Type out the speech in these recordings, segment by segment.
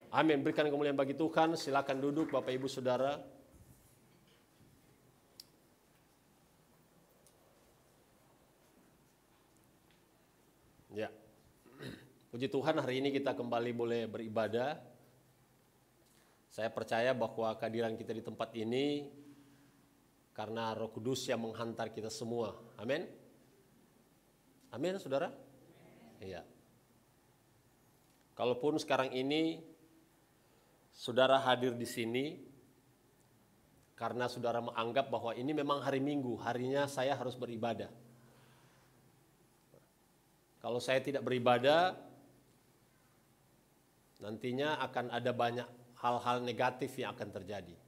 Amin. Berikan kemuliaan bagi Tuhan. Silakan duduk Bapak Ibu Saudara. Ya. Puji Tuhan, hari ini kita kembali boleh beribadah. Saya percaya bahwa kehadiran kita di tempat ini karena Roh Kudus yang menghantar kita semua. Amin. Amin, Saudara. Iya. Kalaupun sekarang ini Saudara hadir di sini karena Saudara menganggap bahwa ini memang hari Minggu, harinya saya harus beribadah. Kalau saya tidak beribadah, nantinya akan ada banyak hal-hal negatif yang akan terjadi.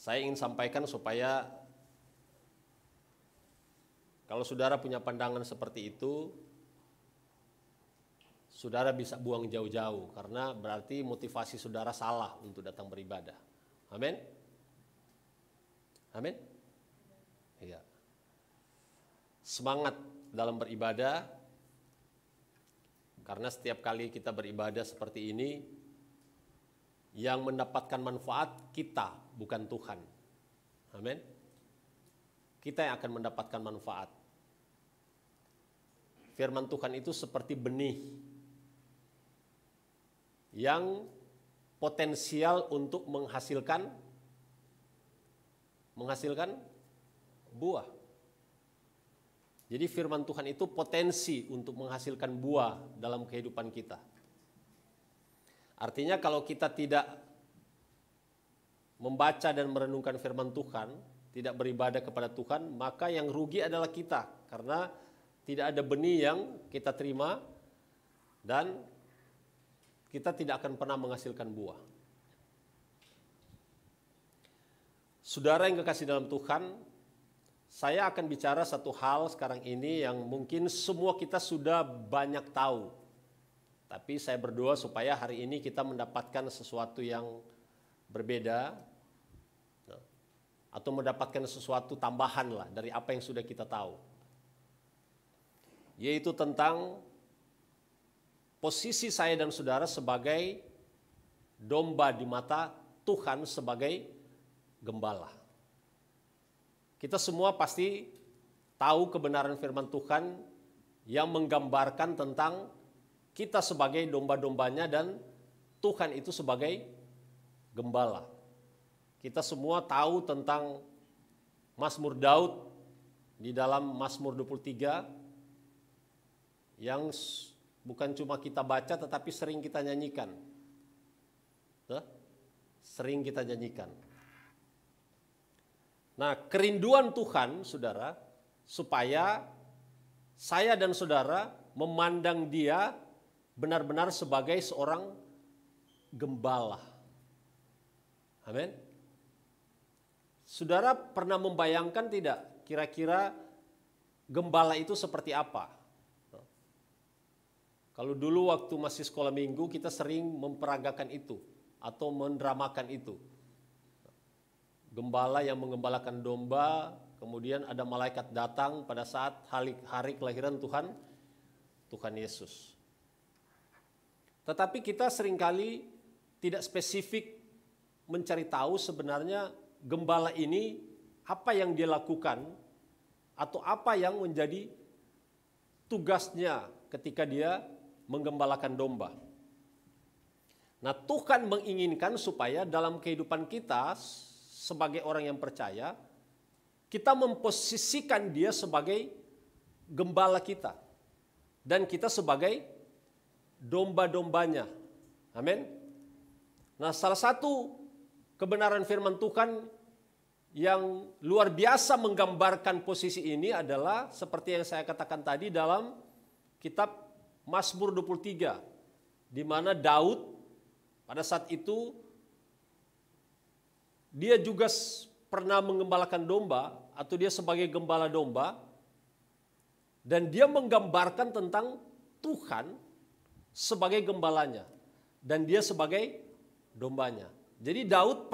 Saya ingin sampaikan supaya kalau Saudara punya pandangan seperti itu, Saudara bisa buang jauh-jauh, karena berarti motivasi Saudara salah untuk datang beribadah. Amin. Amin. Iya. Semangat dalam beribadah, karena setiap kali kita beribadah seperti ini, yang mendapatkan manfaat kita, bukan Tuhan. Amin. Kita yang akan mendapatkan manfaat. Firman Tuhan itu seperti benih yang potensial untuk menghasilkan buah. Jadi firman Tuhan itu potensi untuk menghasilkan buah dalam kehidupan kita. Artinya kalau kita tidak membaca dan merenungkan firman Tuhan, tidak beribadah kepada Tuhan, maka yang rugi adalah kita, karena tidak ada benih yang kita terima dan kita tidak akan pernah menghasilkan buah. Saudara yang kekasih dalam Tuhan, saya akan bicara satu hal sekarang ini yang mungkin semua kita sudah banyak tahu. Tapi saya berdoa supaya hari ini kita mendapatkan sesuatu yang berbeda, atau mendapatkan sesuatu tambahan lah dari apa yang sudah kita tahu. Yaitu tentang posisi saya dan saudara sebagai domba di mata Tuhan sebagai gembala. Kita semua pasti tahu kebenaran firman Tuhan yang menggambarkan tentang kita sebagai domba-dombanya dan Tuhan itu sebagai gembala. Kita semua tahu tentang Mazmur Daud di dalam Mazmur 23 yang bukan cuma kita baca tetapi sering kita nyanyikan. Sering kita nyanyikan. Nah, kerinduan Tuhan, saudara, supaya saya dan saudara memandang Dia benar-benar sebagai seorang gembala. Amin. Saudara pernah membayangkan tidak kira-kira gembala itu seperti apa? Kalau dulu waktu masih sekolah minggu kita sering memperagakan itu atau mendramakan itu. Gembala yang menggembalakan domba, kemudian ada malaikat datang pada saat hari kelahiran Tuhan Yesus. Tetapi kita seringkali tidak spesifik mencari tahu sebenarnya gembala ini apa yang dia lakukan atau apa yang menjadi tugasnya ketika dia menggembalakan domba. Nah, Tuhan menginginkan supaya dalam kehidupan kita sebagai orang yang percaya, kita memposisikan Dia sebagai gembala kita dan kita sebagai domba-dombanya. Amin. Nah, salah satu kebenaran firman Tuhan yang luar biasa menggambarkan posisi ini adalah seperti yang saya katakan tadi dalam kitab Mazmur 23, di mana Daud pada saat itu dia juga pernah menggembalakan domba atau dia sebagai gembala domba, dan dia menggambarkan tentang Tuhan sebagai gembalanya dan dia sebagai dombanya. Jadi Daud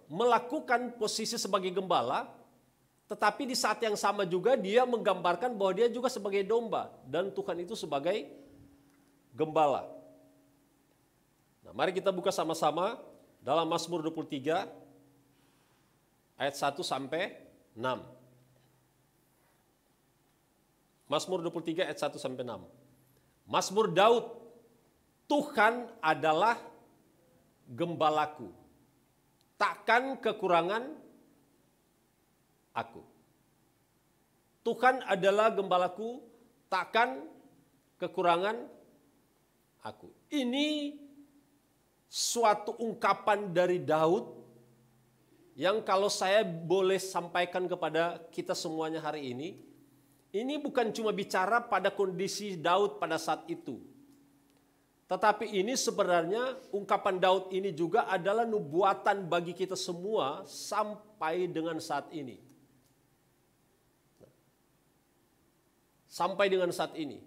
melakukan posisi sebagai gembala, tetapi di saat yang sama juga dia menggambarkan bahwa dia juga sebagai domba dan Tuhan itu sebagai gembala. Nah, mari kita buka sama-sama dalam Mazmur 23 ayat 1 sampai 6. Mazmur 23 ayat 1 sampai 6. Mazmur Daud, Tuhan adalah gembalaku, takkan kekurangan aku. Tuhan adalah gembalaku, takkan kekurangan aku. Ini suatu ungkapan dari Daud yang kalau saya boleh sampaikan kepada kita semuanya hari ini bukan cuma bicara pada kondisi Daud pada saat itu. Tetapi ini sebenarnya ungkapan Daud ini juga adalah nubuatan bagi kita semua sampai dengan saat ini. Sampai dengan saat ini.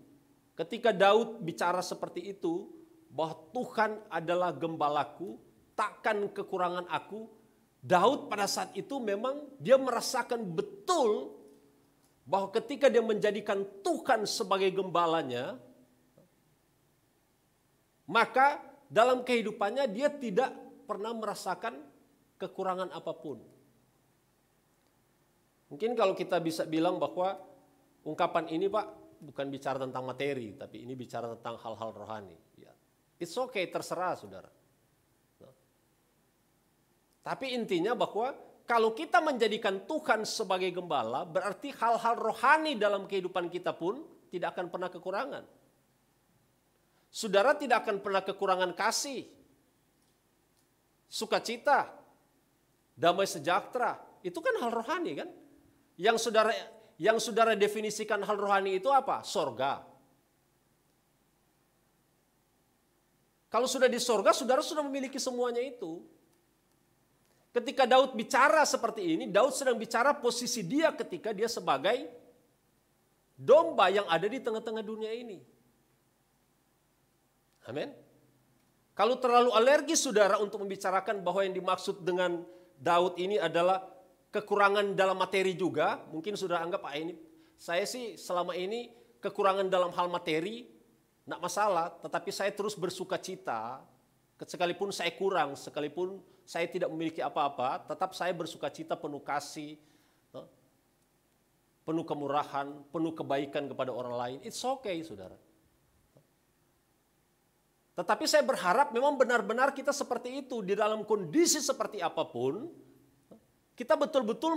Ketika Daud bicara seperti itu, bahwa Tuhan adalah gembalaku, takkan kekurangan aku. Daud pada saat itu memang dia merasakan betul bahwa ketika dia menjadikan Tuhan sebagai gembalanya, maka dalam kehidupannya dia tidak pernah merasakan kekurangan apapun. Mungkin kalau kita bisa bilang bahwa ungkapan ini Pak bukan bicara tentang materi, tapi ini bicara tentang hal-hal rohani. Ya. It's okay, terserah saudara. Tapi intinya bahwa kalau kita menjadikan Tuhan sebagai gembala, berarti hal-hal rohani dalam kehidupan kita pun tidak akan pernah kekurangan. Saudara tidak akan pernah kekurangan kasih, sukacita, damai sejahtera. Itu kan hal rohani kan? Yang saudara definisikan hal rohani itu apa? Sorga. Kalau sudah di sorga, saudara sudah memiliki semuanya itu. Ketika Daud bicara seperti ini, Daud sedang bicara posisi dia ketika dia sebagai domba yang ada di tengah-tengah dunia ini. Amin. Kalau terlalu alergi saudara untuk membicarakan bahwa yang dimaksud dengan Daud ini adalah kekurangan dalam materi juga, mungkin sudah anggap ini saya sih selama ini kekurangan dalam hal materi enggak masalah, tetapi saya terus bersuka cita, sekalipun saya kurang, sekalipun saya tidak memiliki apa-apa, tetap saya bersuka cita penuh kasih, penuh kemurahan, penuh kebaikan kepada orang lain. It's okay, saudara. Tetapi saya berharap memang benar-benar kita seperti itu, di dalam kondisi seperti apapun, kita betul-betul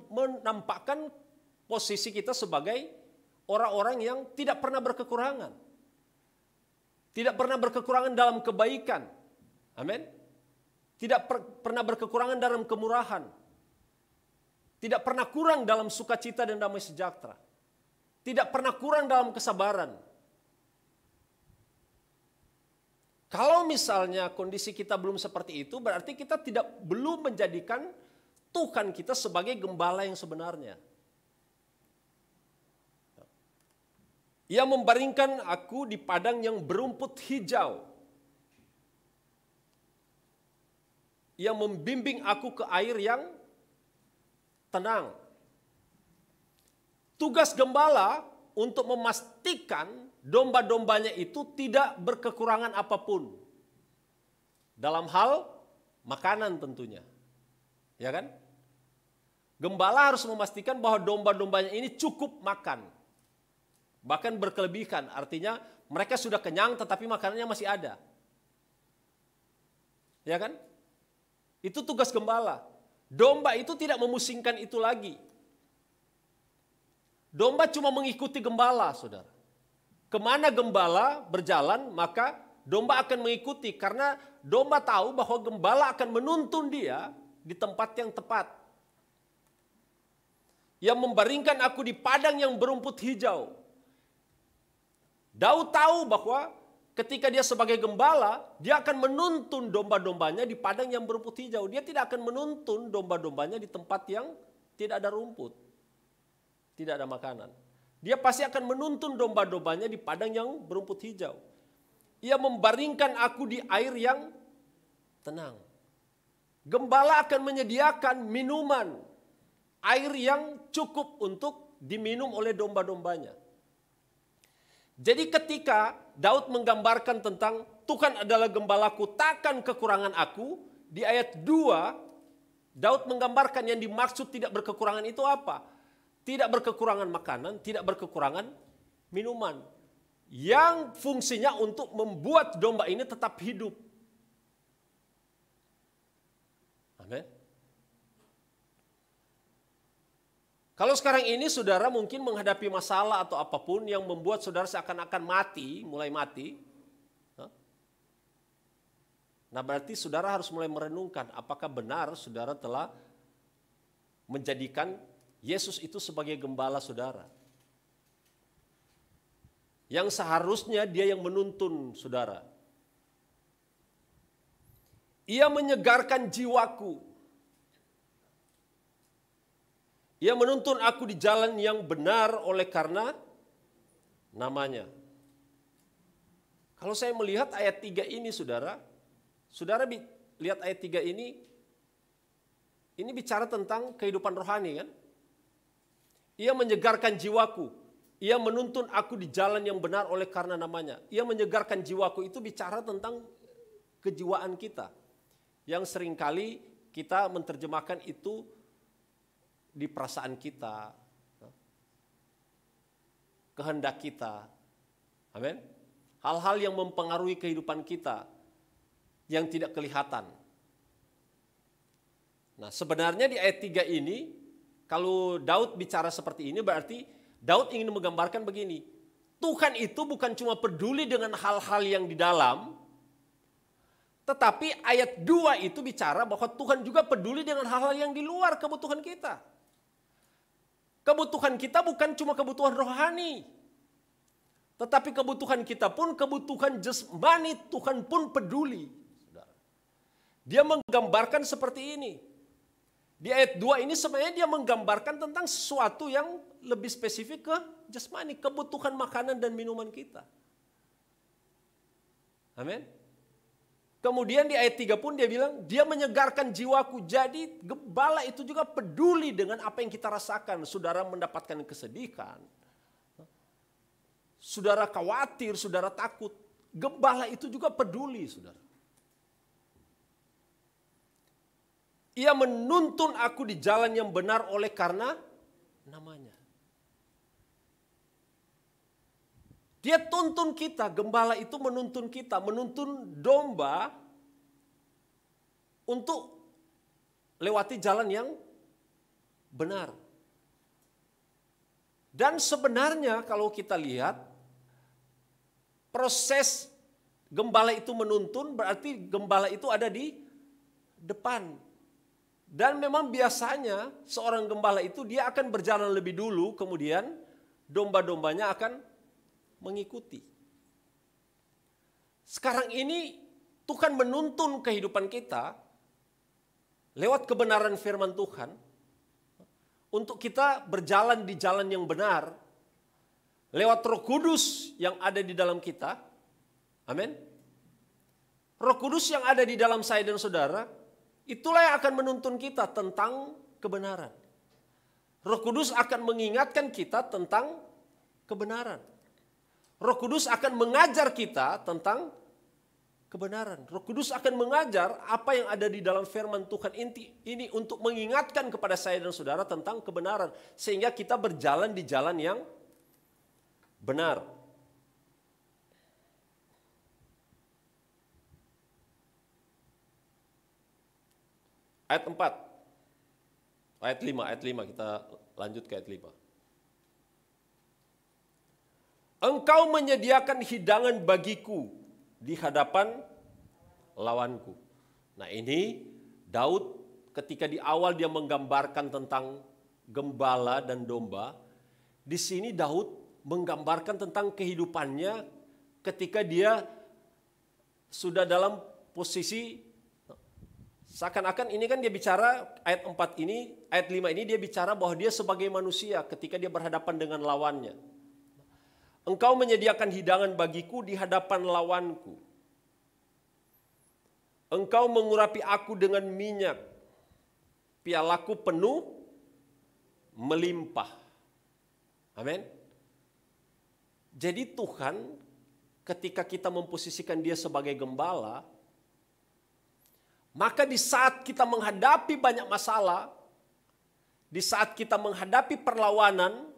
menampakkan posisi kita sebagai orang-orang yang tidak pernah berkekurangan. Tidak pernah berkekurangan dalam kebaikan. Amin. Tidak pernah berkekurangan dalam kemurahan. Tidak pernah kurang dalam sukacita dan damai sejahtera. Tidak pernah kurang dalam kesabaran. Kalau misalnya kondisi kita belum seperti itu, berarti kita belum menjadikan Tuhan kita sebagai gembala yang sebenarnya. Ia membaringkan aku di padang yang berumput hijau. Ia membimbing aku ke air yang tenang. Tugas gembala untuk memastikan domba-dombanya itu tidak berkekurangan apapun. Dalam hal makanan tentunya. Ya kan? Gembala harus memastikan bahwa domba-dombanya ini cukup makan. Bahkan berkelebihan, artinya mereka sudah kenyang tetapi makanannya masih ada. Ya kan? Itu tugas gembala. Domba itu tidak memusingkan itu lagi. Domba cuma mengikuti gembala, saudara. Kemana gembala berjalan, maka domba akan mengikuti. Karena domba tahu bahwa gembala akan menuntun dia di tempat yang tepat. Yang membaringkan aku di padang yang berumput hijau. Daud tahu bahwa ketika dia sebagai gembala, dia akan menuntun domba-dombanya di padang yang berumput hijau. Dia tidak akan menuntun domba-dombanya di tempat yang tidak ada rumput, tidak ada makanan. Dia pasti akan menuntun domba-dombanya di padang yang berumput hijau. Ia membaringkan aku di air yang tenang. Gembala akan menyediakan minuman, air yang cukup untuk diminum oleh domba-dombanya. Jadi ketika Daud menggambarkan tentang Tuhan adalah gembalaku, takkan kekurangan aku, di ayat 2 Daud menggambarkan yang dimaksud tidak berkekurangan itu apa? Tidak berkekurangan makanan, tidak berkekurangan minuman. Yang fungsinya untuk membuat domba ini tetap hidup. Amin. Kalau sekarang ini saudara mungkin menghadapi masalah atau apapun yang membuat saudara seakan-akan mati, mulai mati. Nah berarti saudara harus mulai merenungkan apakah benar saudara telah menjadikan Yesus itu sebagai gembala saudara. Yang seharusnya dia yang menuntun saudara. Ia menyegarkan jiwaku. Ia menuntun aku di jalan yang benar oleh karena namanya. Kalau saya melihat ayat 3 ini saudara lihat ayat 3 ini bicara tentang kehidupan rohani kan. Ia menyegarkan jiwaku, ia menuntun aku di jalan yang benar oleh karena namanya. Ia menyegarkan jiwaku itu bicara tentang kejiwaan kita. Yang seringkali kita menerjemahkan itu di perasaan kita, kehendak kita. Amin. Hal-hal yang mempengaruhi kehidupan kita yang tidak kelihatan. Nah, sebenarnya di ayat 3 ini kalau Daud bicara seperti ini berarti Daud ingin menggambarkan begini. Tuhan itu bukan cuma peduli dengan hal-hal yang di dalam, tetapi ayat 2 itu bicara bahwa Tuhan juga peduli dengan hal-hal yang di luar kebutuhan kita. Kebutuhan kita bukan cuma kebutuhan rohani, tetapi kebutuhan kita pun kebutuhan jasmani Tuhan pun peduli. Dia menggambarkan seperti ini. Di ayat 2 ini sebenarnya dia menggambarkan tentang sesuatu yang lebih spesifik ke jasmani, kebutuhan makanan dan minuman kita. Amin. Kemudian di ayat 3 pun dia bilang, dia menyegarkan jiwaku. Jadi gembala itu juga peduli dengan apa yang kita rasakan. Saudara mendapatkan kesedihan, saudara khawatir, saudara takut. Gembala itu juga peduli, saudara. Ia menuntun aku di jalan yang benar oleh karena namanya. Dia tuntun kita, gembala itu menuntun kita, menuntun domba untuk lewati jalan yang benar. Dan sebenarnya kalau kita lihat, proses gembala itu menuntun berarti gembala itu ada di depan. Dan memang biasanya seorang gembala itu dia akan berjalan lebih dulu, kemudian domba-dombanya akan mengikuti. Sekarang ini Tuhan menuntun kehidupan kita lewat kebenaran firman Tuhan untuk kita berjalan di jalan yang benar lewat Roh Kudus yang ada di dalam kita. Amin. Roh Kudus yang ada di dalam saya dan saudara, itulah yang akan menuntun kita tentang kebenaran. Roh Kudus akan mengingatkan kita tentang kebenaran. Roh Kudus akan mengajar kita tentang kebenaran. Roh Kudus akan mengajar apa yang ada di dalam firman Tuhan ini untuk mengingatkan kepada saya dan saudara tentang kebenaran. Sehingga kita berjalan di jalan yang benar. Ayat 4. Ayat 5 kita lanjut ke ayat 5. Engkau menyediakan hidangan bagiku di hadapan lawanku. Nah ini Daud ketika di awal dia menggambarkan tentang gembala dan domba. Di sini Daud menggambarkan tentang kehidupannya ketika dia sudah dalam posisi seakan-akan ini kan dia bicara ayat 4 ini, ayat 5 ini dia bicara bahwa dia sebagai manusia ketika dia berhadapan dengan lawannya. Engkau menyediakan hidangan bagiku di hadapan lawanku. Engkau mengurapi aku dengan minyak. Pialaku penuh melimpah. Amin. Jadi Tuhan ketika kita memposisikan dia sebagai gembala, maka di saat kita menghadapi banyak masalah, di saat kita menghadapi perlawanan,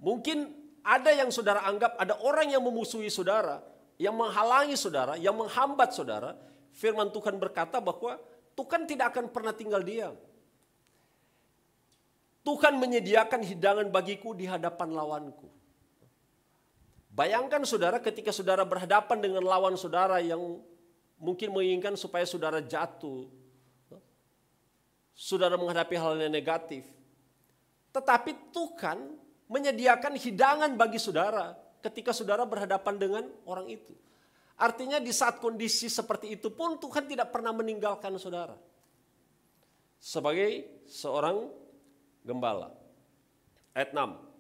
mungkin ada yang saudara anggap ada orang yang memusuhi saudara, yang menghalangi saudara, yang menghambat saudara. Firman Tuhan berkata bahwa Tuhan tidak akan pernah tinggal diam. Tuhan menyediakan hidangan bagiku di hadapan lawanku. Bayangkan saudara ketika saudara berhadapan dengan lawan saudara yang mungkin menginginkan supaya saudara jatuh. Saudara menghadapi hal yang negatif. Tetapi Tuhan menyediakan hidangan bagi saudara ketika saudara berhadapan dengan orang itu. Artinya di saat kondisi seperti itu pun Tuhan tidak pernah meninggalkan saudara. Sebagai seorang gembala. Ayat 6.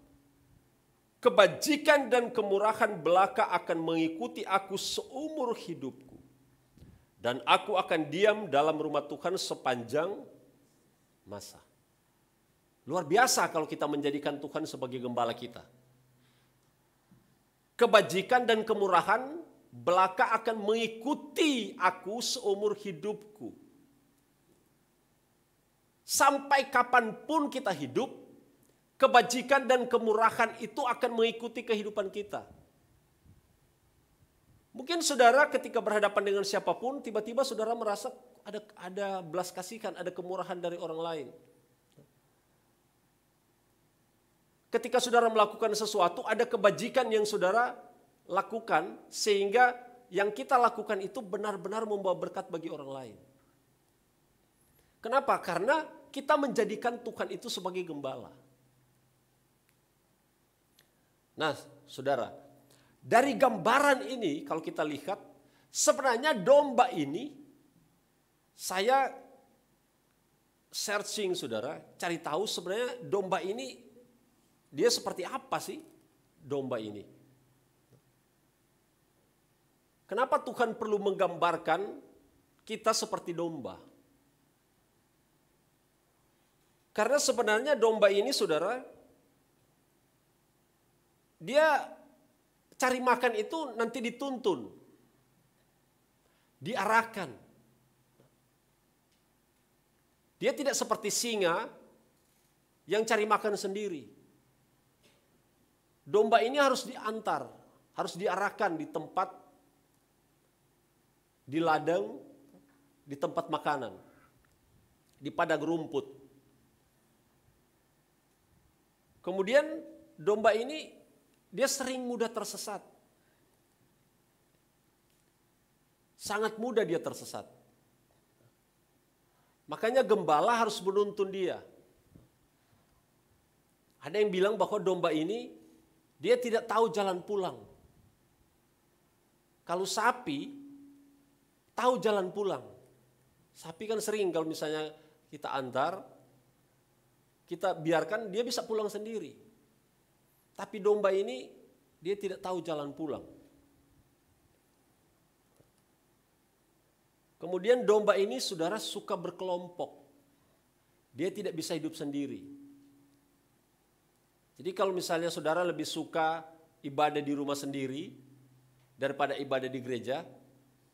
Kebajikan dan kemurahan belaka akan mengikuti aku seumur hidupku. Dan aku akan diam dalam rumah Tuhan sepanjang masa. Luar biasa kalau kita menjadikan Tuhan sebagai gembala kita. Kebajikan dan kemurahan belaka akan mengikuti aku seumur hidupku. Sampai kapanpun kita hidup, kebajikan dan kemurahan itu akan mengikuti kehidupan kita. Mungkin saudara ketika berhadapan dengan siapapun, tiba-tiba saudara merasa ada belas kasihan, ada kemurahan dari orang lain. Ketika saudara melakukan sesuatu, ada kebajikan yang saudara lakukan, sehingga yang kita lakukan itu benar-benar membawa berkat bagi orang lain. Kenapa? Karena kita menjadikan Tuhan itu sebagai gembala. Nah, saudara, dari gambaran ini kalau kita lihat, sebenarnya domba ini, saya searching saudara, cari tahu sebenarnya domba ini, dia seperti apa sih domba ini? Kenapa Tuhan perlu menggambarkan kita seperti domba? Karena sebenarnya domba ini saudara, dia cari makan itu nanti dituntun, diarahkan. Dia tidak seperti singa yang cari makan sendiri. Domba ini harus diantar, harus diarahkan di tempat, di ladang, di tempat makanan, di padang rumput. Kemudian domba ini dia sering mudah tersesat. Sangat mudah dia tersesat. Makanya gembala harus menuntun dia. Ada yang bilang bahwa domba ini dia tidak tahu jalan pulang. Kalau sapi tahu jalan pulang. Sapi kan sering kalau misalnya kita antar, kita biarkan dia bisa pulang sendiri. Tapi domba ini dia tidak tahu jalan pulang. Kemudian domba ini saudara suka berkelompok. Dia tidak bisa hidup sendiri. Jadi kalau misalnya saudara lebih suka ibadah di rumah sendiri daripada ibadah di gereja,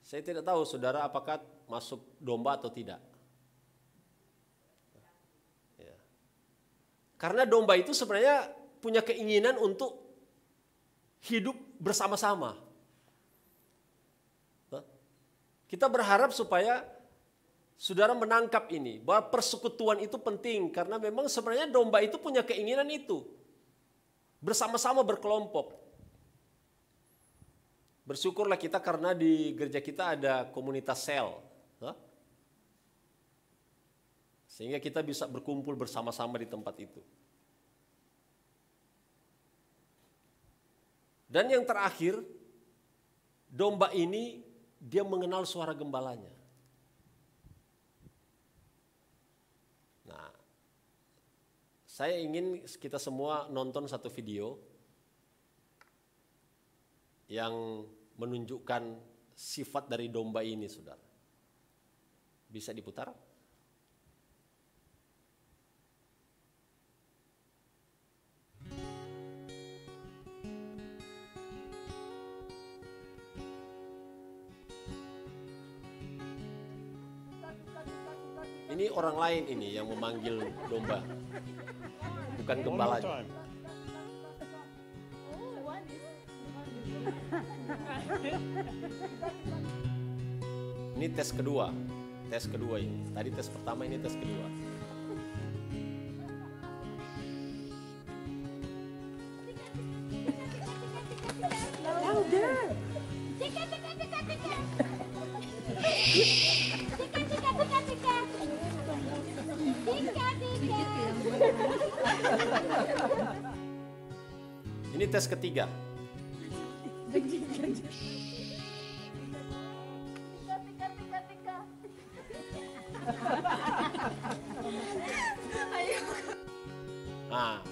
saya tidak tahu saudara apakah masuk domba atau tidak. Ya. Karena domba itu sebenarnya punya keinginan untuk hidup bersama-sama. Kita berharap supaya saudara menangkap ini, bahwa persekutuan itu penting, karena memang sebenarnya domba itu punya keinginan itu. Bersama-sama berkelompok. Bersyukurlah kita karena di gereja kita ada komunitas sel. Sehingga kita bisa berkumpul bersama-sama di tempat itu. Dan yang terakhir, domba ini dia mengenal suara gembalanya. Nah, saya ingin kita semua nonton satu video yang menunjukkan sifat dari domba ini, saudara. Bisa diputar? Ini orang lain ini yang memanggil domba, bukan gembalanya. Ini tes kedua ini. Tadi tes pertama, ini tes kedua. Ini tes ketiga. Nah,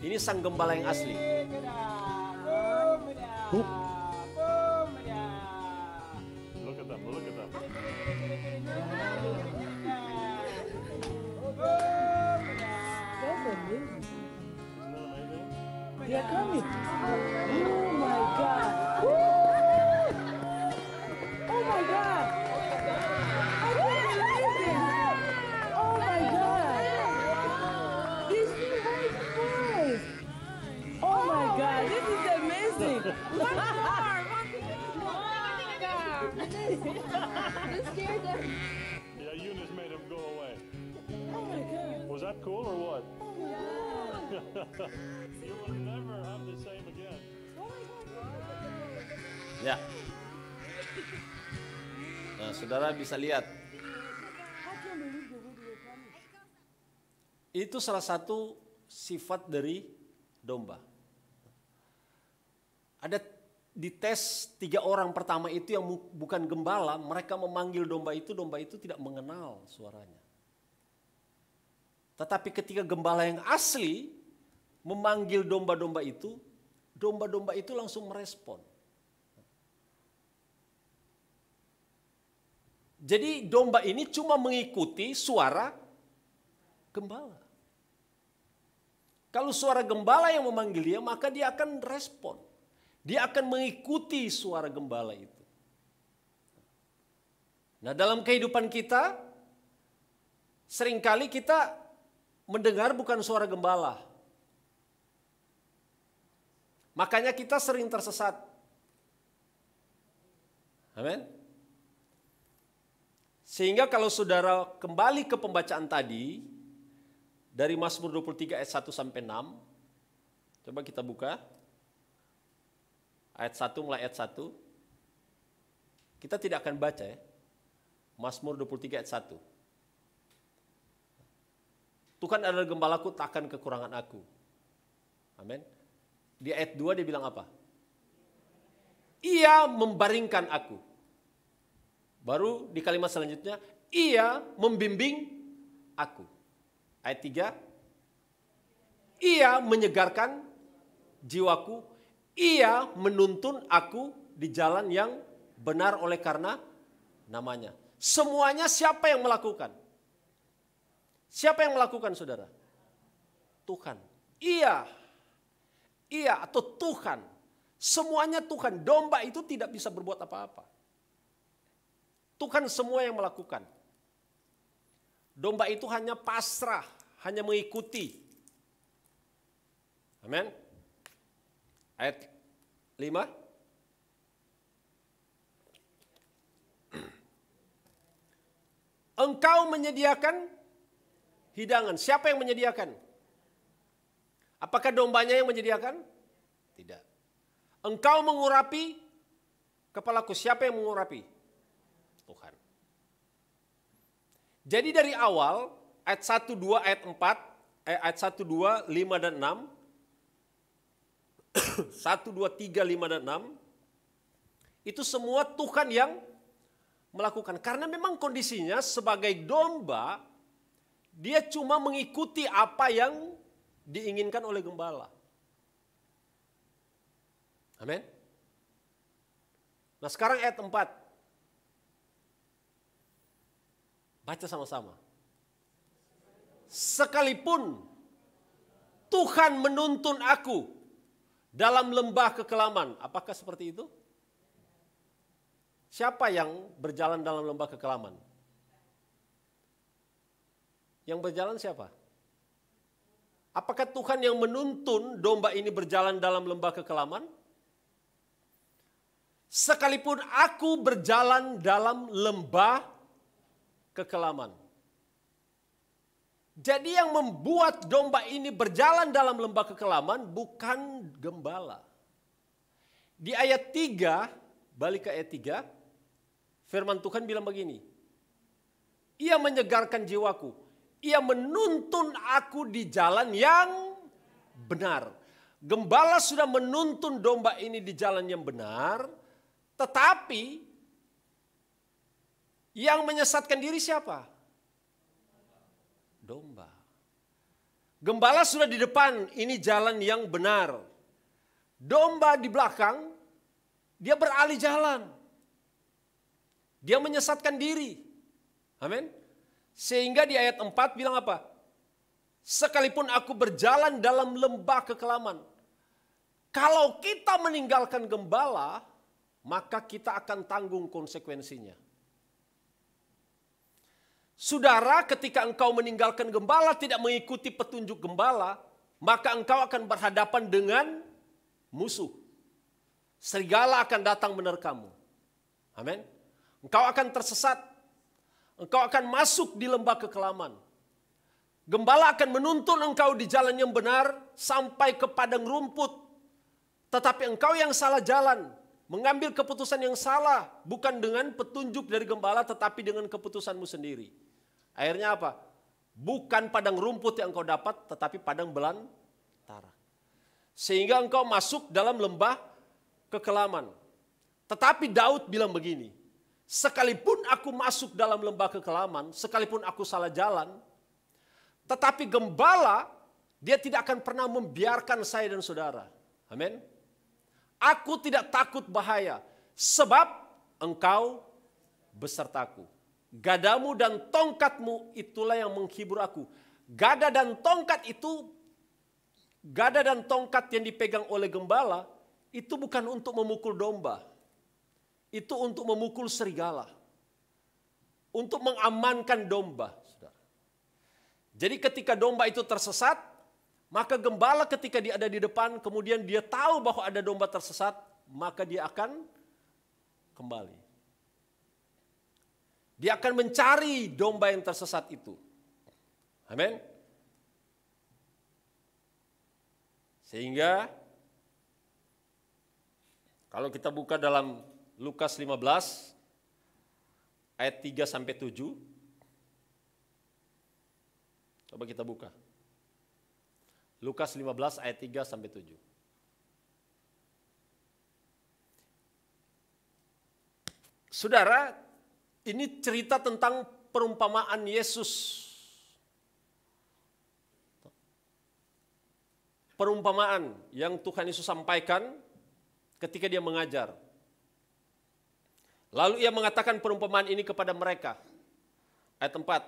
ini sang gembala yang asli. Look at them, look at them. They are coming. Oh my God. Oh my God. I can't believe it. Oh my God. These two white boys. Oh my God. This is amazing. One more. You scared them. Yeah, Eunice made him go away. Oh my God. Was that cool or what? Yeah. You will never have the same again. Ya. Nah, saudara bisa lihat. Itu salah satu sifat dari domba. Ada di tes 3 orang pertama itu yang bukan gembala, mereka memanggil domba itu tidak mengenal suaranya. Tetapi ketika gembala yang asli memanggil domba-domba itu langsung merespon. Jadi domba ini cuma mengikuti suara gembala. Kalau suara gembala yang memanggil dia, maka dia akan respon. Dia akan mengikuti suara gembala itu. Nah, dalam kehidupan kita, seringkali kita mendengar bukan suara gembala. Makanya kita sering tersesat. Amin. Sehingga kalau saudara kembali ke pembacaan tadi, dari Mazmur 23 ayat 1 sampai 6, coba kita buka. Ayat 1, mulai ayat 1. Kita tidak akan baca ya. Mazmur 23 ayat 1. Tuhan adalah gembalaku, takkan kekurangan aku. Amin. Di ayat 2 dia bilang apa? Ia membaringkan aku. Baru di kalimat selanjutnya, ia membimbing aku. Ayat 3, ia menyegarkan jiwaku. Ia menuntun aku di jalan yang benar oleh karena namanya. Semuanya siapa yang melakukan? Siapa yang melakukan, saudara? Tuhan. Ia atau Tuhan. Semuanya Tuhan. Domba itu tidak bisa berbuat apa-apa. Tuhan semua yang melakukan. Domba itu hanya pasrah, hanya mengikuti. Amin. Ayat 5. Engkau menyediakan hidangan. Siapa yang menyediakan? Apakah dombanya yang menyediakan? Tidak. Engkau mengurapi kepalaku. Siapa yang mengurapi? Tuhan. Jadi dari awal, ayat 1, 2, ayat 4, ayat 1, 2, 5, dan 6, 1, 2, 3, 5, dan 6, itu semua Tuhan yang melakukan. Karena memang kondisinya sebagai domba, dia cuma mengikuti apa yang diinginkan oleh gembala. Amin. Nah sekarang ayat 4. Baca sama-sama. Sekalipun Tuhan menuntun aku dalam lembah kekelaman. Apakah seperti itu? Siapa yang berjalan dalam lembah kekelaman? Yang berjalan siapa? Apakah Tuhan yang menuntun domba ini berjalan dalam lembah kekelaman? Sekalipun aku berjalan dalam lembah kekelaman. Jadi yang membuat domba ini berjalan dalam lembah kekelaman bukan gembala. Di ayat 3, balik ke ayat 3, firman Tuhan bilang begini. Ia menyegarkan jiwaku. Ia menuntun aku di jalan yang benar. Gembala sudah menuntun domba ini di jalan yang benar. Tetapi yang menyesatkan diri siapa? Domba. Gembala sudah di depan, ini jalan yang benar. Domba di belakang, dia beralih jalan. Dia menyesatkan diri. Amin. Sehingga di ayat 4 bilang apa? Sekalipun aku berjalan dalam lembah kekelaman. Kalau kita meninggalkan gembala, maka kita akan tanggung konsekuensinya. Saudara, ketika engkau meninggalkan gembala, tidak mengikuti petunjuk gembala, maka engkau akan berhadapan dengan musuh. Serigala akan datang menerkammu. Amin. Engkau akan tersesat. Engkau akan masuk di lembah kekelaman. Gembala akan menuntun engkau di jalan yang benar sampai ke padang rumput. Tetapi engkau yang salah jalan, mengambil keputusan yang salah, bukan dengan petunjuk dari gembala tetapi dengan keputusanmu sendiri. Akhirnya apa? Bukan padang rumput yang engkau dapat tetapi padang belantara. Sehingga engkau masuk dalam lembah kekelaman. Tetapi Daud bilang begini, sekalipun aku masuk dalam lembah kekelaman, sekalipun aku salah jalan, tetapi gembala, dia tidak akan pernah membiarkan saya dan saudara. Amin. Aku tidak takut bahaya, sebab engkau besertaku. Gadamu dan tongkatmu itulah yang menghibur aku. Gada dan tongkat itu, gada dan tongkat yang dipegang oleh gembala, itu bukan untuk memukul domba. Itu untuk memukul serigala. Untuk mengamankan domba. Saudara. Jadi ketika domba itu tersesat, maka gembala ketika dia ada di depan, kemudian dia tahu bahwa ada domba tersesat, maka dia akan kembali. Dia akan mencari domba yang tersesat itu. Amin. Sehingga kalau kita buka dalam Lukas 15 ayat 3 sampai 7. Coba kita buka. Lukas 15 ayat 3 sampai 7. Saudara, ini cerita tentang perumpamaan Yesus. Perumpamaan yang Tuhan Yesus sampaikan ketika dia mengajar. Lalu ia mengatakan perumpamaan ini kepada mereka. Ayat 4.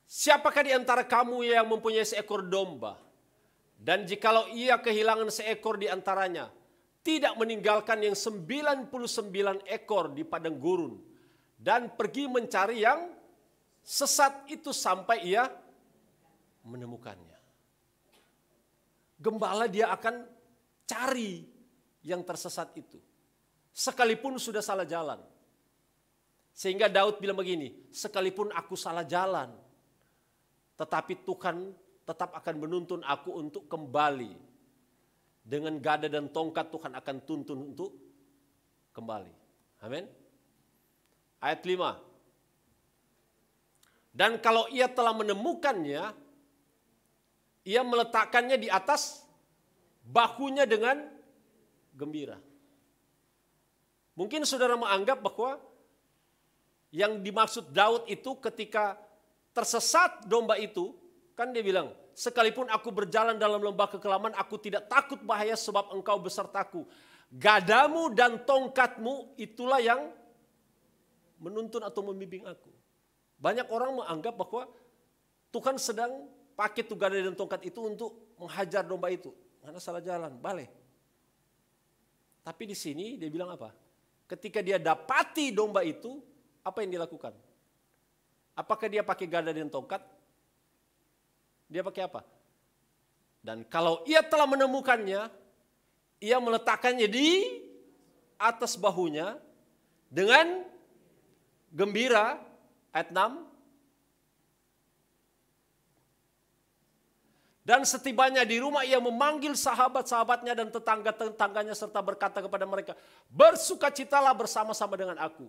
Siapakah di antara kamu yang mempunyai seekor domba? Dan jikalau ia kehilangan seekor di antaranya, tidak meninggalkan yang 99 ekor di padang gurun, dan pergi mencari yang sesat itu sampai ia menemukannya. Gembala dia akan cari yang tersesat itu. Sekalipun sudah salah jalan. Sehingga Daud bilang begini, sekalipun aku salah jalan, tetapi Tuhan tetap akan menuntun aku untuk kembali. Dengan gada dan tongkat Tuhan akan tuntun untuk kembali. Amin. Ayat 5. Dan kalau ia telah menemukannya, ia meletakkannya di atas bahunya dengan gembira. Mungkin saudara menganggap bahwa yang dimaksud Daud itu ketika tersesat domba itu, kan dia bilang, sekalipun aku berjalan dalam lembah kekelaman, aku tidak takut bahaya sebab engkau besertaku. Gadamu dan tongkatmu itulah yang menuntun atau membimbing aku. Banyak orang menganggap bahwa Tuhan sedang pakai tuh gada dan tongkat itu untuk menghajar domba itu. Mana salah jalan, balik. Tapi di sini dia bilang apa? Ketika dia dapati domba itu, apa yang dilakukan? Apakah dia pakai gada dan tongkat? Dia pakai apa? Dan kalau ia telah menemukannya, ia meletakkannya di atas bahunya dengan gembira. Ayat 6. Dan setibanya di rumah ia memanggil sahabat-sahabatnya dan tetangga-tetangganya serta berkata kepada mereka, bersukacitalah bersama-sama dengan aku.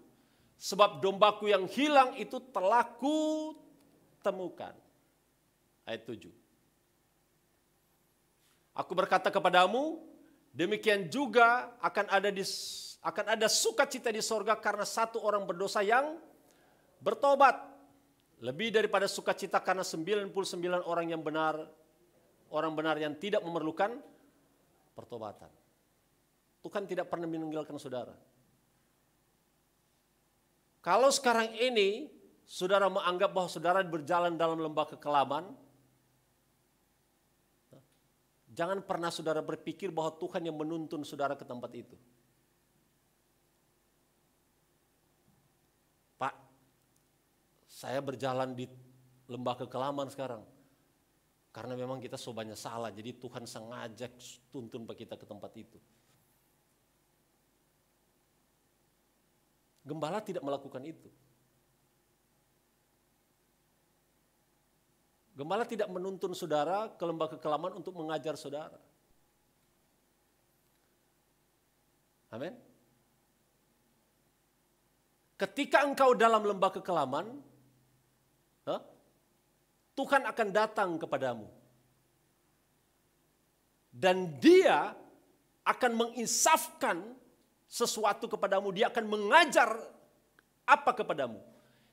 Sebab dombaku yang hilang itu telah kutemukan. Ayat 7. Aku berkata kepadamu, demikian juga akan ada sukacita di sorga karena satu orang berdosa yang bertobat. Lebih daripada sukacita karena 99 orang yang benar, orang benar yang tidak memerlukan pertobatan. Tuhan tidak pernah meninggalkan saudara. Kalau sekarang ini saudara menganggap bahwa saudara berjalan dalam lembah kekelaman, jangan pernah saudara berpikir bahwa Tuhan yang menuntun saudara ke tempat itu. Pak, saya berjalan di lembah kekelaman sekarang. Karena memang kita so banyak salah, jadi Tuhan sengaja tuntun kita ke tempat itu. Gembala tidak melakukan itu. Gembala tidak menuntun saudara ke lembah kekelaman untuk mengajar saudara. Amin. Ketika engkau dalam lembah kekelaman, Tuhan akan datang kepadamu. Dan dia akan menginsafkan sesuatu kepadamu. Dia akan mengajar apa kepadamu.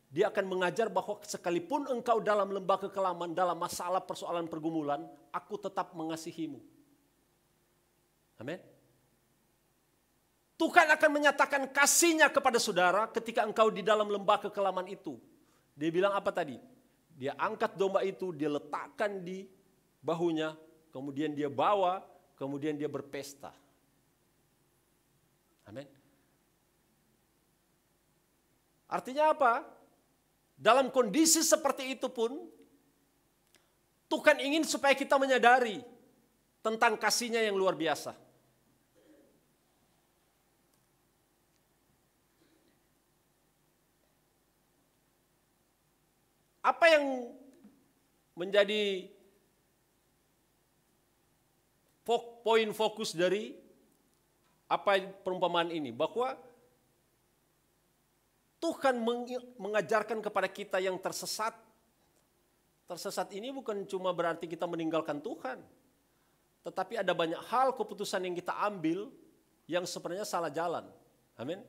Dia akan mengajar bahwa sekalipun engkau dalam lembah kekelaman, dalam masalah persoalan pergumulan, aku tetap mengasihimu. Amin. Tuhan akan menyatakan kasihnya kepada saudara ketika engkau di dalam lembah kekelaman itu. Dia bilang apa tadi? Dia angkat domba itu, dia letakkan di bahunya, kemudian dia bawa, kemudian dia berpesta. Amin. Artinya apa? Dalam kondisi seperti itu pun, Tuhan ingin supaya kita menyadari tentang kasih-Nya yang luar biasa. Apa yang menjadi poin fokus dari apa perumpamaan ini? Bahwa Tuhan mengajarkan kepada kita yang tersesat. Tersesat ini bukan cuma berarti kita meninggalkan Tuhan. Tetapi ada banyak hal keputusan yang kita ambil yang sebenarnya salah jalan. Amin.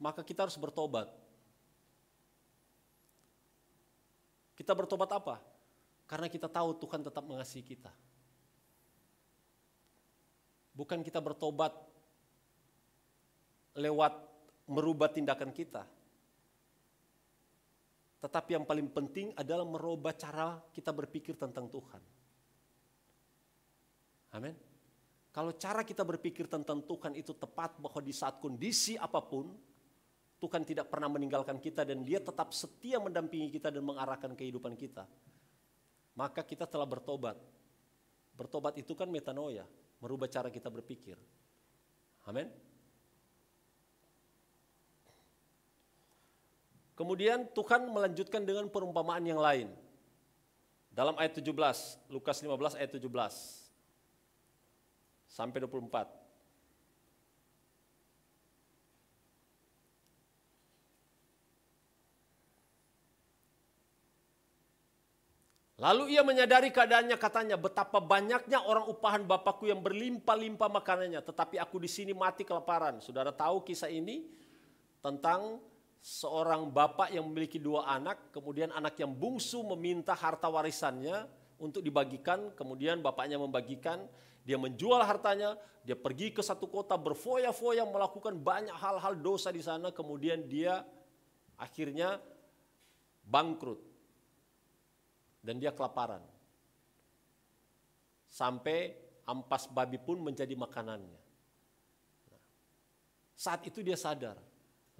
Maka kita harus bertobat. Kita bertobat apa? Karena kita tahu Tuhan tetap mengasihi kita. Bukan kita bertobat lewat merubah tindakan kita. Tetapi yang paling penting adalah merubah cara kita berpikir tentang Tuhan. Amin. Kalau cara kita berpikir tentang Tuhan itu tepat, bahwa di saat kondisi apapun, Tuhan tidak pernah meninggalkan kita dan dia tetap setia mendampingi kita dan mengarahkan kehidupan kita. Maka kita telah bertobat. Bertobat itu kan metanoia, merubah cara kita berpikir. Amin. Kemudian Tuhan melanjutkan dengan perumpamaan yang lain. Dalam ayat 17, Lukas 15 ayat 17 sampai 24. Lalu ia menyadari keadaannya, katanya, betapa banyaknya orang upahan Bapakku yang berlimpah-limpah makanannya, tetapi aku di sini mati kelaparan. Saudara tahu kisah ini tentang seorang bapak yang memiliki 2 anak, kemudian anak yang bungsu meminta harta warisannya untuk dibagikan, kemudian bapaknya membagikan, dia menjual hartanya, dia pergi ke satu kota berfoya-foya melakukan banyak hal-hal dosa di sana, kemudian dia akhirnya bangkrut. Dan dia kelaparan. Sampai ampas babi pun menjadi makanannya. Saat itu dia sadar.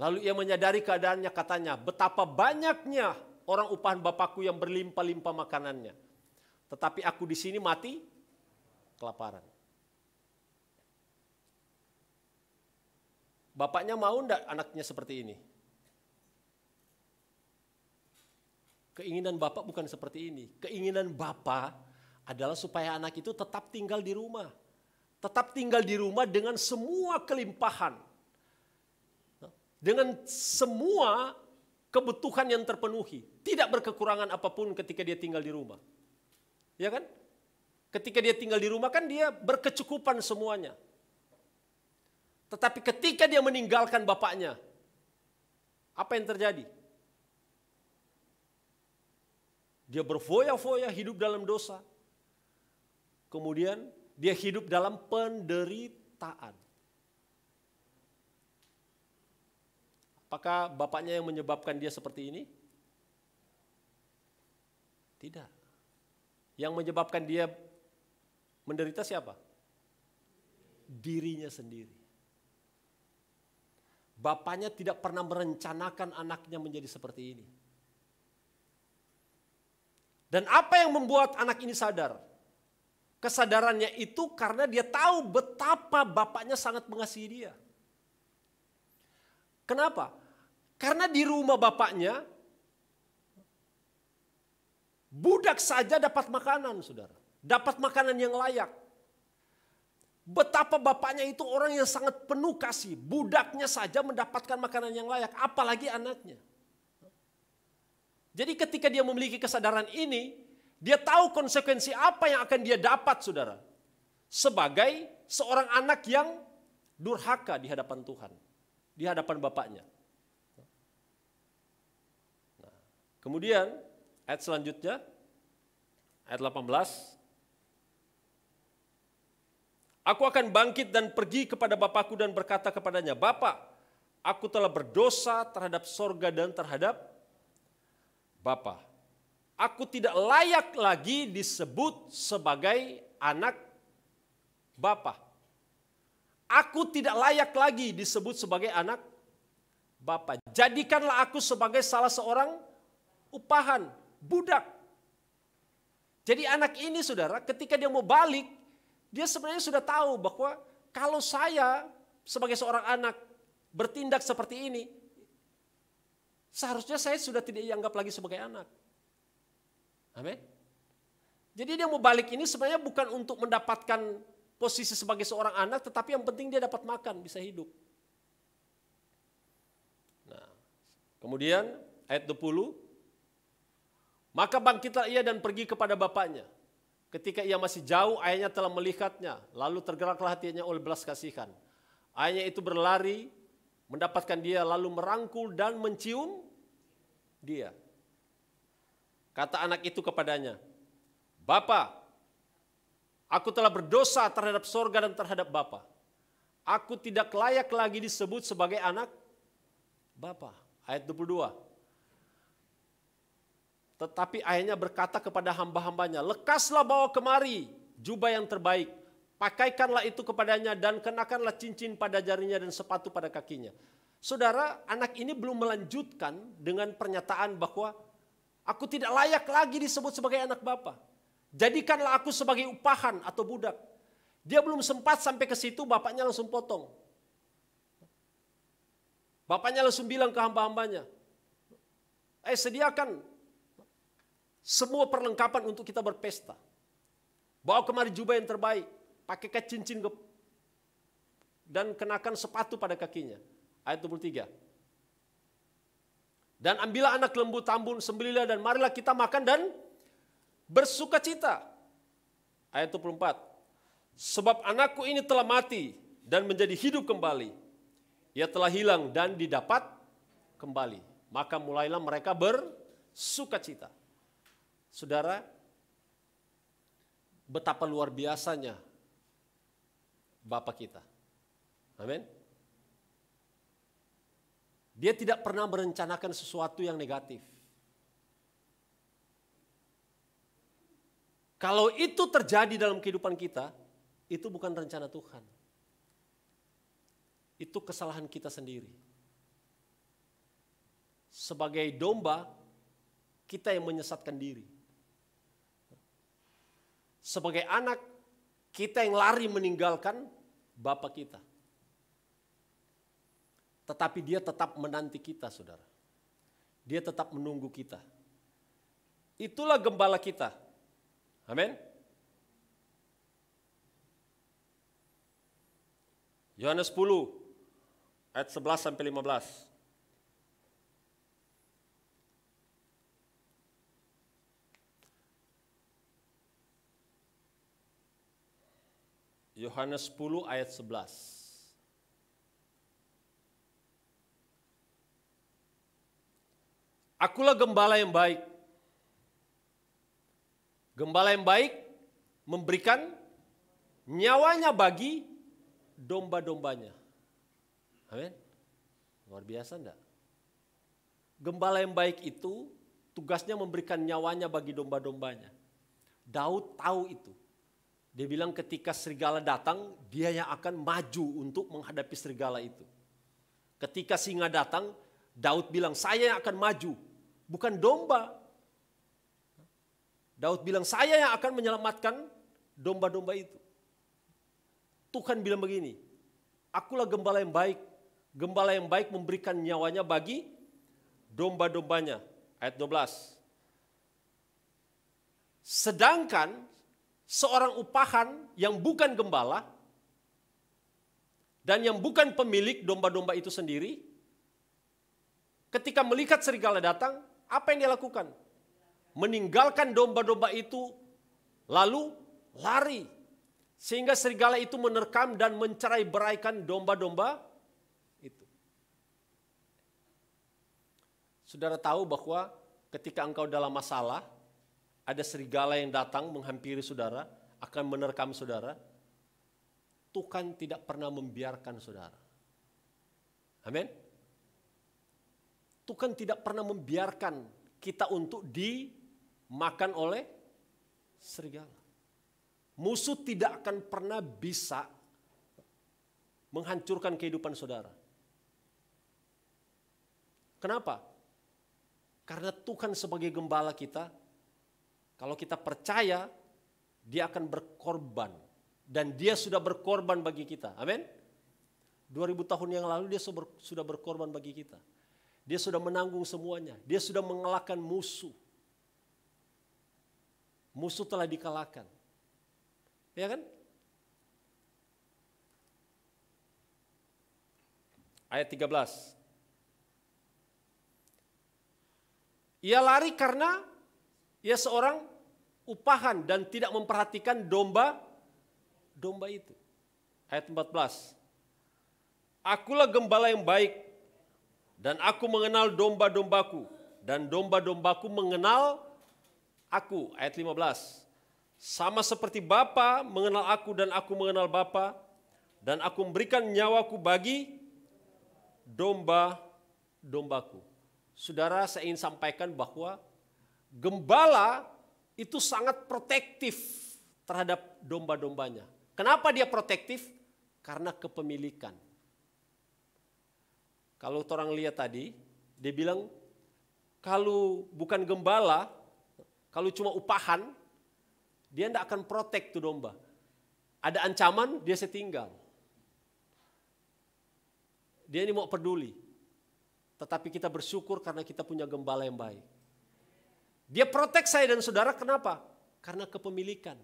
Lalu ia menyadari keadaannya, katanya, betapa banyaknya orang upahan Bapakku yang berlimpah-limpah makanannya. Tetapi aku di sini mati kelaparan. Bapaknya mau enggak anaknya seperti ini? Keinginan Bapak bukan seperti ini. Keinginan Bapak adalah supaya anak itu tetap tinggal di rumah. Tetap tinggal di rumah dengan semua kelimpahan. Dengan semua kebutuhan yang terpenuhi. Tidak berkekurangan apapun ketika dia tinggal di rumah. Ya kan? Ketika dia tinggal di rumah kan dia berkecukupan semuanya. Tetapi ketika dia meninggalkan bapaknya, apa yang terjadi? Dia berfoya-foya hidup dalam dosa. Kemudian dia hidup dalam penderitaan. Apakah bapaknya yang menyebabkan dia seperti ini? Tidak. Yang menyebabkan dia menderita siapa? Dirinya sendiri. Bapaknya tidak pernah merencanakan anaknya menjadi seperti ini. Dan apa yang membuat anak ini sadar? Kesadarannya itu karena dia tahu betapa bapaknya sangat mengasihi dia. Kenapa? Karena di rumah bapaknya, budak saja dapat makanan, saudara. Dapat makanan yang layak. Betapa bapaknya itu orang yang sangat penuh kasih. Budaknya saja mendapatkan makanan yang layak, apalagi anaknya. Jadi ketika dia memiliki kesadaran ini, dia tahu konsekuensi apa yang akan dia dapat, saudara. Sebagai seorang anak yang durhaka di hadapan Tuhan. Di hadapan bapaknya. Nah, kemudian ayat selanjutnya, ayat 18. Aku akan bangkit dan pergi kepada bapakku dan berkata kepadanya, Bapa, aku telah berdosa terhadap sorga dan terhadap Bapa. Aku tidak layak lagi disebut sebagai anak Bapa. Aku tidak layak lagi disebut sebagai anak Bapa. Jadikanlah aku sebagai salah seorang upahan, budak. Jadi anak ini, saudara, ketika dia mau balik, dia sebenarnya sudah tahu bahwa kalau saya sebagai seorang anak bertindak seperti ini, seharusnya saya sudah tidak dianggap lagi sebagai anak. Amin. Jadi dia mau balik ini sebenarnya bukan untuk mendapatkan posisi sebagai seorang anak, tetapi yang penting dia dapat makan, bisa hidup. Nah, kemudian ayat 20, maka bangkitlah ia dan pergi kepada bapaknya. Ketika ia masih jauh, ayahnya telah melihatnya, lalu tergeraklah hatinya oleh belas kasihan. Ayahnya itu berlari, mendapatkan dia, lalu merangkul dan mencium dia. Kata anak itu kepadanya, Bapa, aku telah berdosa terhadap sorga dan terhadap Bapa. Aku tidak layak lagi disebut sebagai anak Bapa. Ayat 22. Tetapi ayahnya berkata kepada hamba-hambanya, lekaslah bawa kemari jubah yang terbaik, pakaikanlah itu kepadanya dan kenakanlah cincin pada jarinya dan sepatu pada kakinya. Saudara, anak ini belum melanjutkan dengan pernyataan bahwa aku tidak layak lagi disebut sebagai anak Bapa. Jadikanlah aku sebagai upahan atau budak. Dia belum sempat sampai ke situ, bapaknya langsung potong. Bapaknya langsung bilang ke hamba-hambanya, sediakan semua perlengkapan untuk kita berpesta. Bawa kemari jubah yang terbaik, pakaikan cincin dan kenakan sepatu pada kakinya. Ayat 23. Dan ambillah anak lembu tambun, sembelihlah dan marilah kita makan dan bersukacita. Ayat 24. Sebab anakku ini telah mati dan menjadi hidup kembali. Ia telah hilang dan didapat kembali. Maka mulailah mereka bersukacita. Saudara, betapa luar biasanya Bapa kita. Amin. Dia tidak pernah merencanakan sesuatu yang negatif. Kalau itu terjadi dalam kehidupan kita, itu bukan rencana Tuhan. Itu kesalahan kita sendiri. Sebagai domba, kita yang menyesatkan diri. Sebagai anak, kita yang lari meninggalkan Bapa kita. Tetapi dia tetap menanti kita, saudara. Dia tetap menunggu kita. Itulah gembala kita. Amin. Yohanes 10 ayat 11 sampai 15. Yohanes 10 ayat 11. Akulah gembala yang baik. Gembala yang baik memberikan nyawanya bagi domba-dombanya. Amin. Luar biasa enggak? Gembala yang baik itu tugasnya memberikan nyawanya bagi domba-dombanya. Daud tahu itu. Dia bilang ketika serigala datang, dia yang akan maju untuk menghadapi serigala itu. Ketika singa datang, Daud bilang, saya yang akan maju, bukan domba. Daud bilang, saya yang akan menyelamatkan domba-domba itu. Tuhan bilang begini, akulah gembala yang baik. Gembala yang baik memberikan nyawanya bagi domba-dombanya. Ayat 12. Sedangkan seorang upahan yang bukan gembala dan yang bukan pemilik domba-domba itu sendiri, ketika melihat serigala datang, apa yang dia lakukan? Meninggalkan domba-domba itu, lalu lari. Sehingga serigala itu menerkam dan mencerai-beraikan domba-domba itu. Saudara tahu bahwa ketika engkau dalam masalah, ada serigala yang datang menghampiri saudara, akan menerkam saudara. Tuhan tidak pernah membiarkan saudara. Amin. Tuhan tidak pernah membiarkan kita untuk dimakan oleh serigala. Musuh tidak akan pernah bisa menghancurkan kehidupan saudara. Kenapa? Karena Tuhan sebagai gembala kita, kalau kita percaya, dia akan berkorban. Dan dia sudah berkorban bagi kita. Amin. 2000 tahun yang lalu dia sudah berkorban bagi kita. Dia sudah menanggung semuanya. Dia sudah mengalahkan musuh. Musuh telah dikalahkan. Ya kan? Ayat 13. Ia lari karena ia seorang upahan dan tidak memperhatikan domba itu. Ayat 14. Akulah gembala yang baik dan aku mengenal domba-dombaku dan domba-dombaku mengenal aku. Ayat 15. Sama seperti Bapa mengenal aku dan aku mengenal Bapa dan aku memberikan nyawaku bagi domba-dombaku. Saudara, saya ingin sampaikan bahwa gembala itu sangat protektif terhadap domba-dombanya. Kenapa dia protektif? Karena kepemilikan. Kalau orang lihat tadi, dia bilang kalau bukan gembala, kalau cuma upahan, dia tidak akan protek tuh domba. Ada ancaman, dia setinggal. Dia ini mau peduli. Tetapi kita bersyukur karena kita punya gembala yang baik. Dia protek saya dan saudara, kenapa? Karena kepemilikan.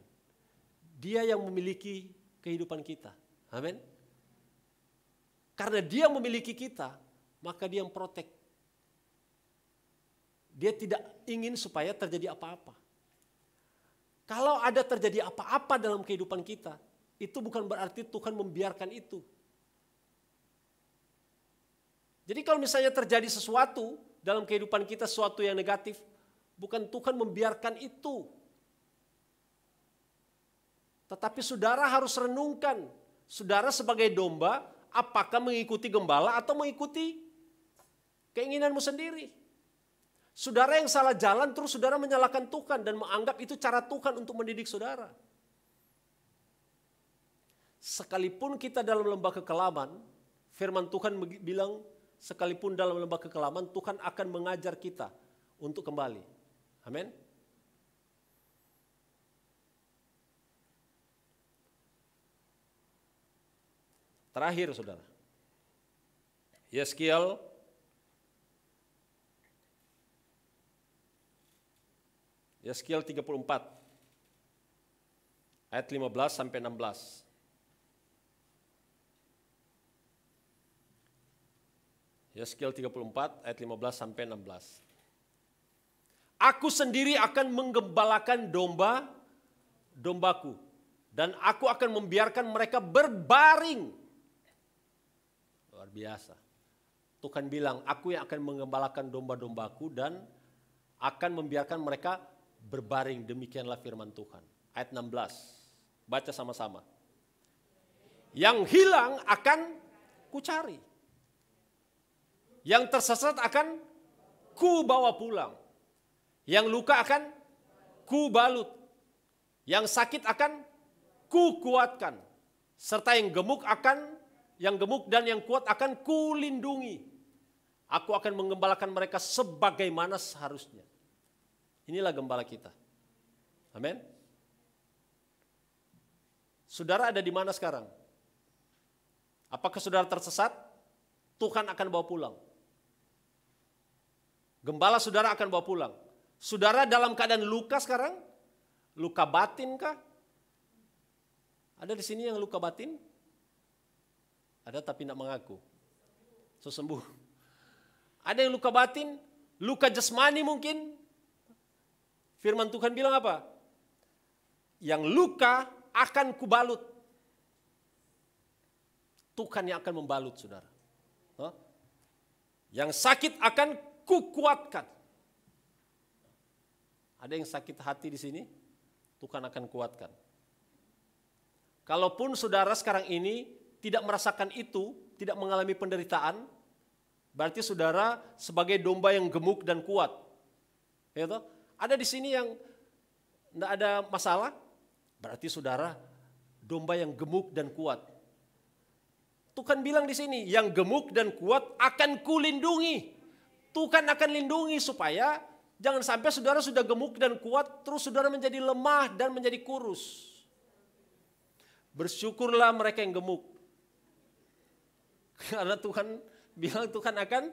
Dia yang memiliki kehidupan kita. Amin. Karena dia memiliki kita, maka dia yang protek. Dia tidak ingin supaya terjadi apa-apa. Kalau ada terjadi apa-apa dalam kehidupan kita, itu bukan berarti Tuhan membiarkan itu. Jadi kalau misalnya terjadi sesuatu dalam kehidupan kita, sesuatu yang negatif, bukan Tuhan membiarkan itu. Tetapi saudara harus renungkan, saudara sebagai domba, apakah mengikuti gembala atau mengikuti keinginanmu sendiri. Saudara yang salah jalan terus saudara menyalahkan Tuhan dan menganggap itu cara Tuhan untuk mendidik saudara. Sekalipun kita dalam lembah kekelaman, firman Tuhan bilang, sekalipun dalam lembah kekelaman, Tuhan akan mengajar kita untuk kembali. Amin. Terakhir saudara, Yeskiel Yeskiel 34 ayat 15 sampai 16. Yeskiel 34 ayat 15 sampai 16. Aku sendiri akan menggembalakan dombaku dan aku akan membiarkan mereka berbaring. Luar biasa. Tuhan bilang, aku yang akan menggembalakan domba-dombaku dan akan membiarkan mereka berbaring. Demikianlah firman Tuhan. Ayat 16. Baca sama-sama. Yang hilang akan kucari. Yang tersesat akan ku bawa pulang. Yang luka akan ku balut. Yang sakit akan ku kuatkan. Serta yang gemuk dan yang kuat akan kulindungi. Aku akan menggembalakan mereka sebagaimana seharusnya. Inilah gembala kita. Amin. Saudara ada di mana sekarang? Apakah saudara tersesat? Tuhan akan bawa pulang. Gembala saudara akan bawa pulang. Saudara dalam keadaan luka sekarang? Luka batin kah? Ada di sini yang luka batin? Ada tapi tidak mengaku. So sembuh. Ada yang luka batin, luka jasmani mungkin. Firman Tuhan bilang apa? Yang luka akan kubalut. Tuhan yang akan membalut saudara. Yang sakit akan kukuatkan. Ada yang sakit hati di sini, Tuhan akan kuatkan. Kalaupun saudara sekarang ini tidak merasakan itu, tidak mengalami penderitaan, berarti saudara sebagai domba yang gemuk dan kuat. Ya toh? Ada di sini yang tidak ada masalah, berarti saudara domba yang gemuk dan kuat. Tuhan bilang di sini, yang gemuk dan kuat akan kulindungi. Tuhan akan lindungi supaya jangan sampai saudara sudah gemuk dan kuat, terus saudara menjadi lemah dan menjadi kurus. Bersyukurlah mereka yang gemuk. Karena Tuhan bilang Tuhan akan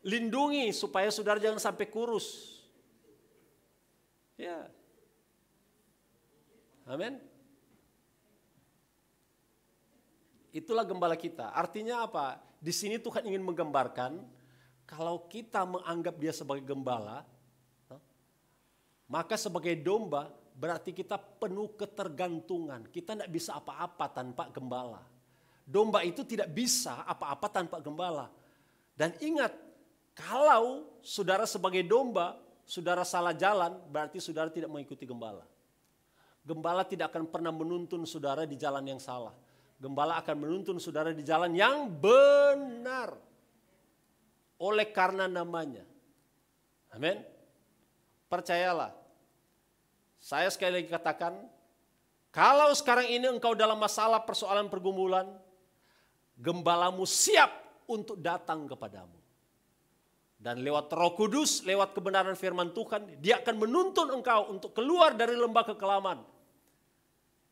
lindungi supaya saudara jangan sampai kurus. Ya. Amin. Itulah gembala kita. Artinya apa? Di sini Tuhan ingin menggambarkan kalau kita menganggap dia sebagai gembala, maka sebagai domba berarti kita penuh ketergantungan. Kita tidak bisa apa-apa tanpa gembala. Domba itu tidak bisa apa-apa tanpa gembala. Dan ingat, kalau saudara sebagai domba, saudara salah jalan, berarti saudara tidak mengikuti gembala. Gembala tidak akan pernah menuntun saudara di jalan yang salah. Gembala akan menuntun saudara di jalan yang benar. Oleh karena namanya. Amin. Percayalah. Saya sekali lagi katakan, kalau sekarang ini engkau dalam masalah persoalan pergumulan, gembalamu siap untuk datang kepadamu. Dan lewat Roh Kudus, lewat kebenaran firman Tuhan, dia akan menuntun engkau untuk keluar dari lembah kekelaman.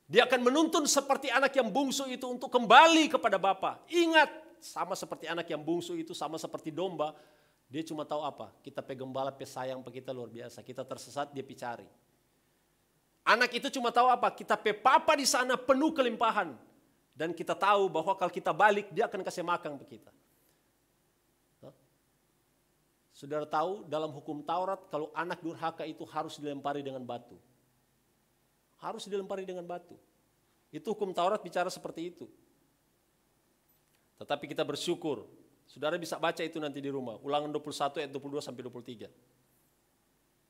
Dia akan menuntun seperti anak yang bungsu itu untuk kembali kepada Bapa. Ingat, sama seperti anak yang bungsu itu, sama seperti domba, dia cuma tahu apa? Kita gembala, sayang kita luar biasa. Kita tersesat, dia cari. Anak itu cuma tahu apa? Kita papa di sana penuh kelimpahan. Dan kita tahu bahwa kalau kita balik, dia akan kasih makan ke kita. Saudara tahu dalam hukum Taurat kalau anak durhaka itu harus dilempari dengan batu. Harus dilempari dengan batu. Itu hukum Taurat bicara seperti itu. Tetapi kita bersyukur. Saudara bisa baca itu nanti di rumah. Ulangan 21 ayat 22 sampai 23.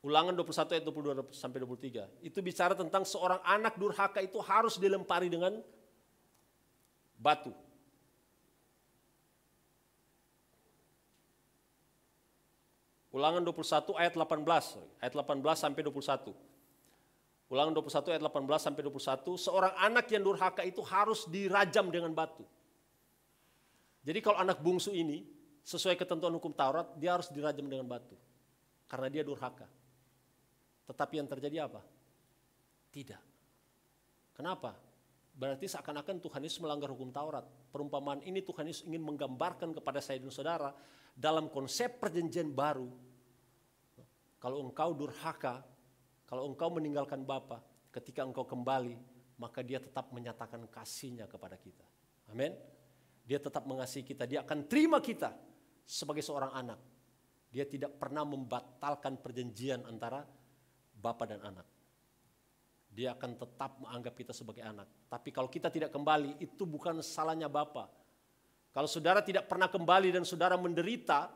Ulangan 21 ayat 22 sampai 23. Itu bicara tentang seorang anak durhaka itu harus dilempari dengan batu. Ulangan 21 ayat 18. Ayat 18 sampai 21. Ulangan 21 ayat 18 sampai 21. Seorang anak yang durhaka itu harus dirajam dengan batu. Jadi kalau anak bungsu ini sesuai ketentuan hukum Taurat, dia harus dirajam dengan batu. Karena dia durhaka. Tetapi yang terjadi apa? Tidak. Kenapa? Berarti seakan-akan Tuhan Yesus melanggar hukum Taurat. Perumpamaan ini Tuhan Yesus ingin menggambarkan kepada saya dan saudara dalam konsep perjanjian baru. Kalau engkau durhaka, kalau engkau meninggalkan Bapa, ketika engkau kembali, maka dia tetap menyatakan kasih-Nya kepada kita. Amin. Dia tetap mengasihi kita, dia akan terima kita sebagai seorang anak. Dia tidak pernah membatalkan perjanjian antara Bapa dan anak. Dia akan tetap menganggap kita sebagai anak. Tapi kalau kita tidak kembali, itu bukan salahnya Bapa. Kalau saudara tidak pernah kembali dan saudara menderita,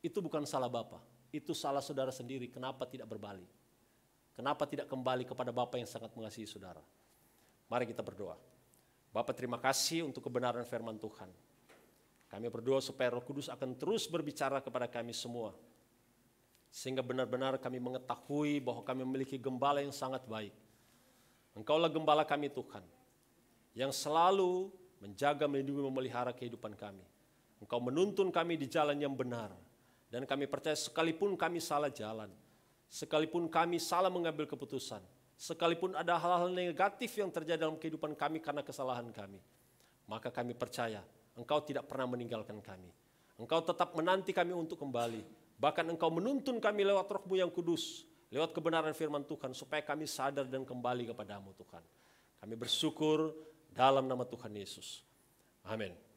itu bukan salah Bapa. Itu salah saudara sendiri. Kenapa tidak berbalik? Kenapa tidak kembali kepada Bapa yang sangat mengasihi saudara? Mari kita berdoa. Bapa, terima kasih untuk kebenaran firman Tuhan. Kami berdoa supaya Roh Kudus akan terus berbicara kepada kami semua. Sehingga benar-benar kami mengetahui bahwa kami memiliki gembala yang sangat baik. Engkaulah gembala kami Tuhan, yang selalu menjaga, melindungi, memelihara kehidupan kami. Engkau menuntun kami di jalan yang benar. Dan kami percaya sekalipun kami salah jalan, sekalipun kami salah mengambil keputusan, sekalipun ada hal-hal negatif yang terjadi dalam kehidupan kami karena kesalahan kami, maka kami percaya Engkau tidak pernah meninggalkan kami. Engkau tetap menanti kami untuk kembali. Bahkan Engkau menuntun kami lewat Roh-Mu yang kudus, lewat kebenaran firman Tuhan, supaya kami sadar dan kembali kepadamu Tuhan. Kami bersyukur dalam nama Tuhan Yesus. Amin.